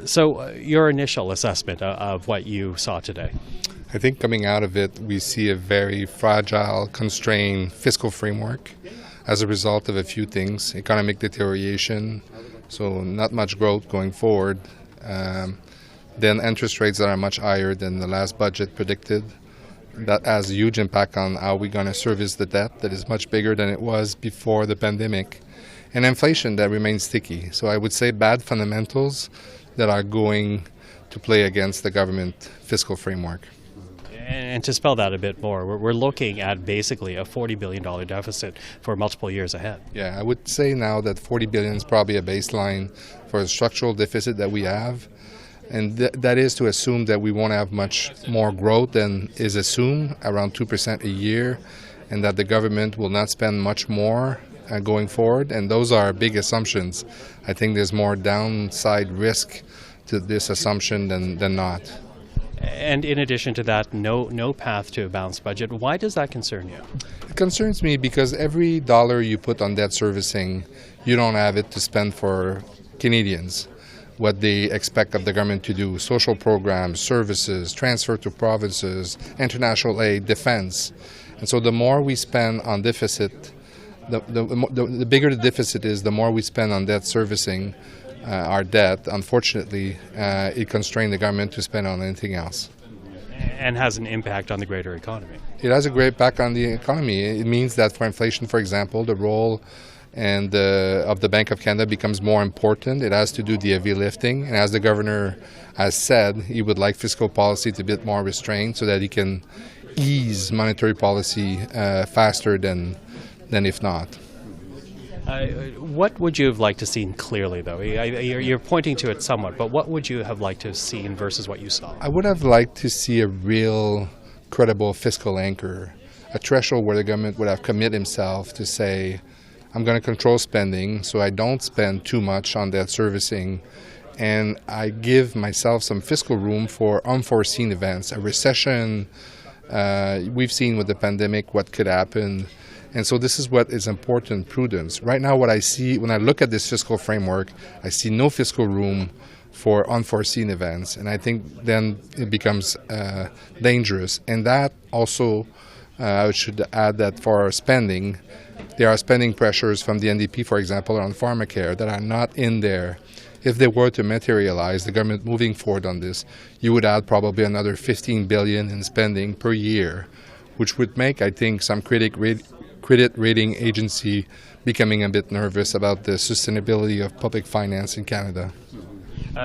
So your initial assessment of what you saw today? I think coming out of it, we see a very fragile, constrained fiscal framework as a result of a few things. Economic deterioration, so not much growth going forward. Then interest rates that are much higher than the last budget predicted. That has a huge impact on how we're going to service the debt that is much bigger than it was before the pandemic. And inflation that remains sticky. So I would say bad fundamentals that are going to play against the government fiscal framework. And to spell that a bit more, we're looking at basically a $40 billion deficit for multiple years ahead. Yeah, I would say now that $40 billion is probably a baseline for a structural deficit that we have. And that is to assume that we won't have much more growth than is assumed, around 2% a year, and that the government will not spend much more going forward. And those are big assumptions. I think there's more downside risk to this assumption than not. And in addition to that, no path to a balanced budget. Why does that concern you? It concerns me because every dollar you put on debt servicing, you don't have it to spend for Canadians, what they expect of the government to do, social programs, services, transfer to provinces, international aid, defense. And so the more we spend on deficit, the bigger the deficit is, the more we spend on debt servicing our debt. Unfortunately, it constrains the government to spend on anything else. And has an impact on the greater economy. It has a great impact on the economy. It means that for inflation, for example, the role of the Bank of Canada becomes more important. It has to do the heavy lifting. And as the governor has said, he would like fiscal policy to be a bit more restrained so that he can ease monetary policy faster than if not. What would you have liked to see clearly, though? You're pointing to it somewhat, but what would you have liked to have seen versus what you saw? I would have liked to see a real credible fiscal anchor, a threshold where the government would have committed himself to say, I'm going to control spending so I don't spend too much on debt servicing, and I give myself some fiscal room for unforeseen events, a recession. We've seen with the pandemic what could happen. And so this is what is important, prudence. Right now what I see, when I look at this fiscal framework, I see no fiscal room for unforeseen events. And I think then it becomes dangerous. And that also, I should add that for our spending, there are spending pressures from the NDP, for example, on pharmacare that are not in there. If they were to materialize, the government moving forward on this, you would add probably another $15 billion in spending per year, which would make, I think, some credit rating agency becoming a bit nervous about the sustainability of public finance in Canada.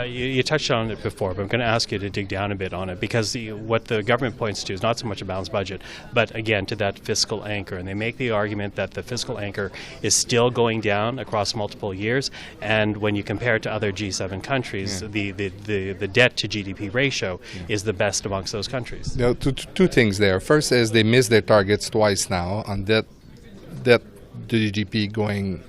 You touched on it before, but I'm going to ask you to dig down a bit on it because what the government points to is not so much a balanced budget, but again to that fiscal anchor. And they make the argument that the fiscal anchor is still going down across multiple years. And when you compare it to other G7 countries, the debt to GDP ratio is the best amongst those countries. There are two things there. First is they missed their targets twice now on debt to GDP going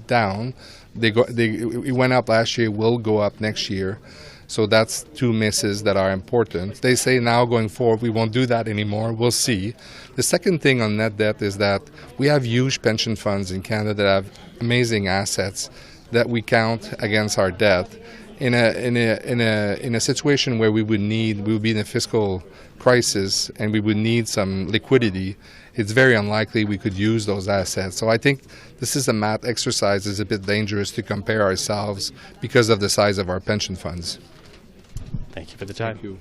down. It went up last year, will go up next year. So that's two misses that are important. They say now going forward we won't do that anymore. We'll see. The second thing on net debt is that we have huge pension funds in Canada that have amazing assets that we count against our debt. In a situation where we would be in a fiscal crisis and we would need some liquidity, it's very unlikely we could use those assets. So I think this is a math exercise. It's a bit dangerous to compare ourselves because of the size of our pension funds. Thank you for the time. Thank you.